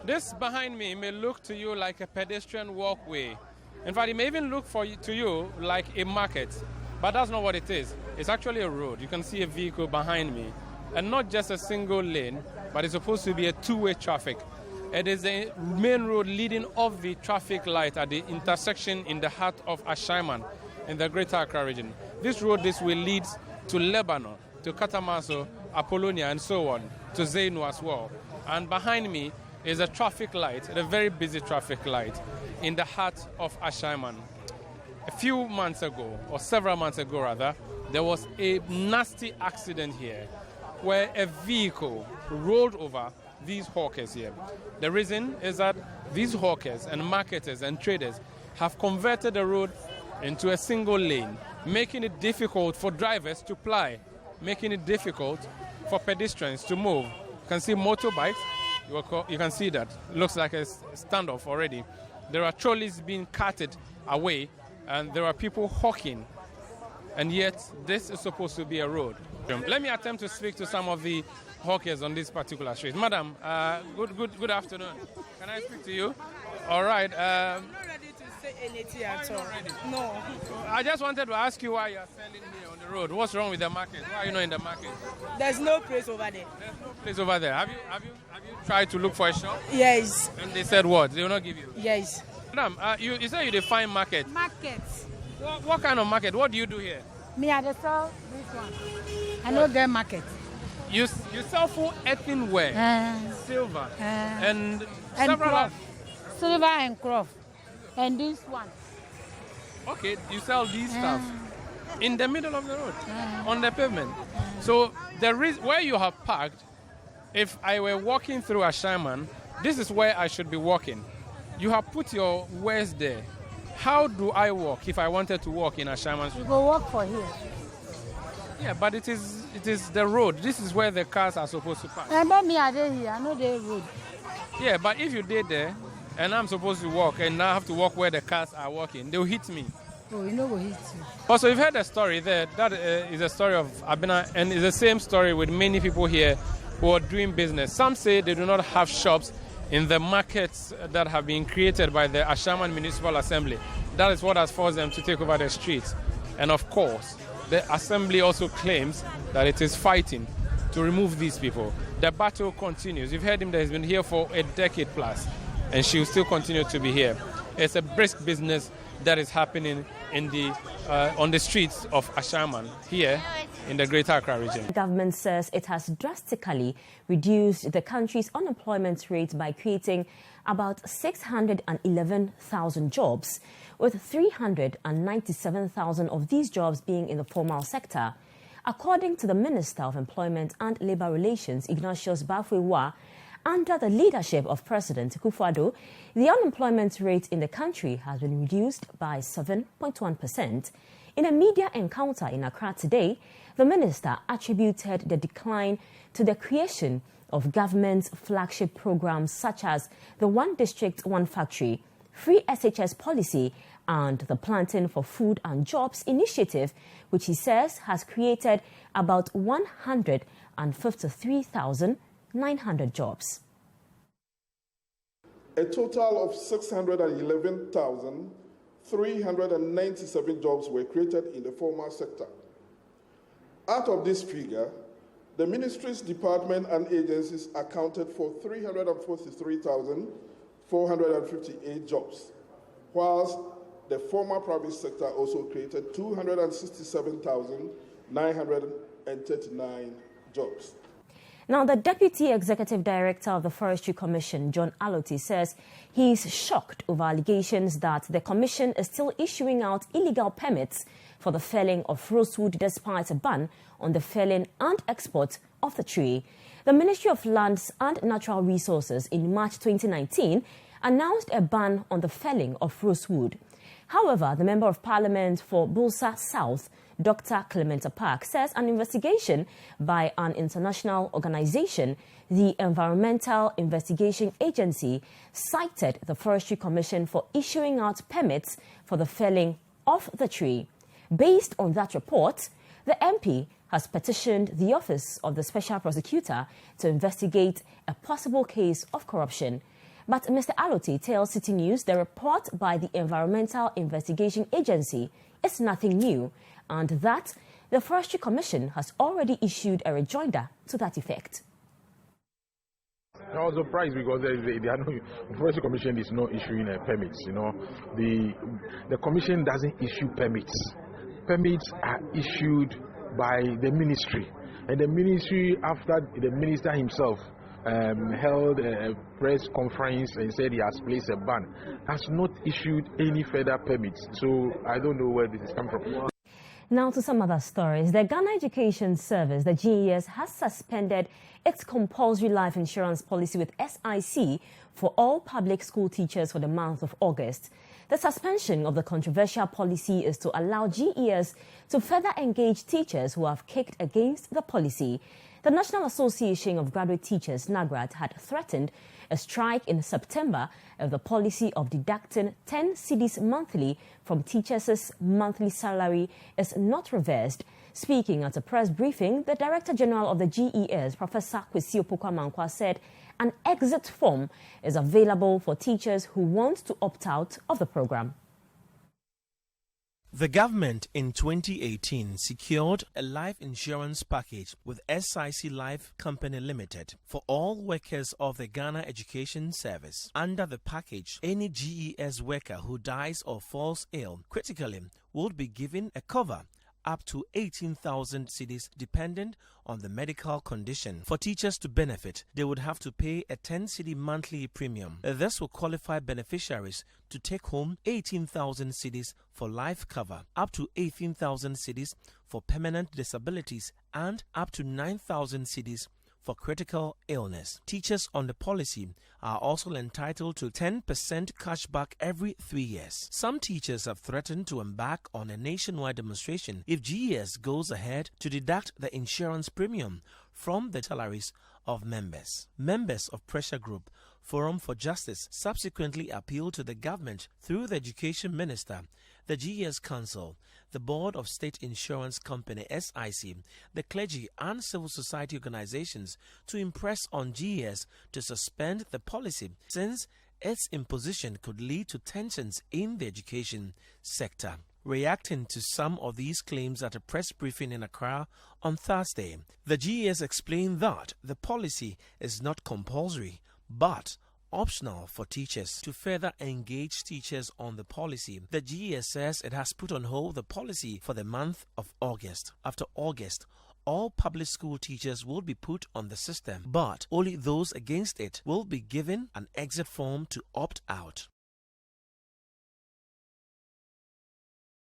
This behind me may look to you like a pedestrian walkway. In fact, it may even look to you like a market, but that's not what it is. It's actually a road. You can see a vehicle behind me, and not just a single lane, but it's supposed to be a two-way traffic. It is a main road leading off the traffic light at the intersection in the heart of Ashaiman in the Greater Accra region. This road this way leads to Lebanon, to Katamaso, Apollonia, and so on, to Zainu as well. And behind me is a traffic light, a very busy traffic light, in the heart of Ashaiman. A few months ago, or several months ago rather, there was a nasty accident here where a vehicle rolled over these hawkers here. The reason is that these hawkers and marketers and traders have converted the road into a single lane, making it difficult for drivers to ply, making it difficult for pedestrians to move. You can see motorbikes. You can see that. Looks like a standoff already. There are trolleys being carted away, and there are people hawking. And yet, this is supposed to be a road. Let me attempt to speak to some of the hawkers on this particular street. Madam, good afternoon. Can I speak to you? All right. I'm not ready to say anything at all. No. I just wanted to ask you why you are selling here on the road. What's wrong with the market? Why are you not in the market? There's no place over there. There's no place over there. Have you tried to look for a shop? Yes. And they said what? They will not give you? Yes. Madam, you said you define market. Market. What kind of market? What do you do here? Me, I sell this one. I know their market. You sell for earthenware, silver, and several cloth. Silver and cloth. And this one. Okay, you sell these stuff in the middle of the road, on the pavement. So where you have parked, if I were walking through Ashaiman, this is where I should be walking. You have put your wares there. How do I walk if I wanted to walk in Ashaiman Street? You go walk for here. Yeah, but it is the road. This is where the cars are supposed to park. And then me are there here. I know the road. Yeah, but if you did there, and I'm supposed to walk, and now I have to walk where the cars are walking, they'll hit me. Oh, you know what hit you. Also, you've heard a story there. That is a story of Abena, and it's the same story with many people here who are doing business. Some say they do not have shops in the markets that have been created by the Ashaiman Municipal Assembly. That is what has forced them to take over the streets. And of course, the Assembly also claims that it is fighting to remove these people. The battle continues. You've heard him that he's been here for a decade plus, and she will still continue to be here. It's a brisk business that is happening on the streets of Ashaiman here in the Greater Accra region. The government says it has drastically reduced the country's unemployment rate by creating about 611,000 jobs, with 397,000 of these jobs being in the formal sector. According to the Minister of Employment and Labour Relations, Ignatius Bafwewa, under the leadership of President Kufuor, the unemployment rate in the country has been reduced by 7.1%. In a media encounter in Accra today, the minister attributed the decline to the creation of government's flagship programs such as the One District, One Factory, Free SHS policy, and the Planting for Food and Jobs initiative, which he says has created about 153,900 jobs. A total of 611,397 jobs were created in the formal sector. Out of this figure, the ministry's department and agencies accounted for 343,458 jobs, whilst the former private sector also created 267,939 jobs. Now, the Deputy Executive Director of the Forestry Commission, John Aloti, says he's shocked over allegations that the Commission is still issuing out illegal permits for the felling of rosewood despite a ban on the felling and export of the tree. The Ministry of Lands and Natural Resources in March 2019 announced a ban on the felling of rosewood. However, the Member of Parliament for Bulsa South, Dr. Clement Park, says an investigation by an international organization, the Environmental Investigation Agency, cited the Forestry Commission for issuing out permits for the felling of the tree. Based on that report, the MP has petitioned the Office of the Special Prosecutor to investigate a possible case of corruption. But Mr. Aloti tells City News the report by the Environmental Investigation Agency is nothing new, and that the Forestry Commission has already issued a rejoinder to that effect. I was surprised because the Forestry Commission is not issuing permits. The Commission doesn't issue permits. Permits are issued by the ministry, and the ministry, after the minister himself held a press conference and said he has placed a ban, has not issued any further permits. So I don't know where this is coming from. Now to some other stories. The Ghana Education Service, the GES, has suspended its compulsory life insurance policy with SIC for all public school teachers for the month of August. The suspension of the controversial policy is to allow GES to further engage teachers who have kicked against the policy. The National Association of Graduate Teachers, NAGRAT, had threatened a strike in September if the policy of deducting 10 cedis monthly from teachers' monthly salary is not reversed. Speaking at a press briefing, the Director General of the GES, Professor Kwesi Opoku-Amankwa, said an exit form is available for teachers who want to opt out of the program. The government in 2018 secured a life insurance package with SIC Life Company Limited for all workers of the Ghana Education Service. Under the package, any GES worker who dies or falls ill critically would be given a cover up to 18,000 cedis dependent on the medical condition. For teachers to benefit, they would have to pay a 10 cedi monthly premium. This will qualify beneficiaries to take home 18,000 cedis for life cover, up to 18,000 cedis for permanent disabilities, and up to 9,000 cedis for critical illness. Teachers on the policy are also entitled to 10% cashback every 3 years. Some teachers have threatened to embark on a nationwide demonstration if GES goes ahead to deduct the insurance premium from the salaries of members. Members of Pressure Group Forum for Justice subsequently appealed to the government through the Education Minister, the GES Council, the Board of State Insurance Company SIC, the clergy and civil society organizations to impress on GES to suspend the policy, since its imposition could lead to tensions in the education sector. Reacting to some of these claims at a press briefing in Accra on Thursday, the GES explained that the policy is not compulsory but optional for teachers. To further engage teachers on the policy, the GES says it has put on hold the policy for the month of August. After August, all public school teachers will be put on the system, but only those against it will be given an exit form to opt out.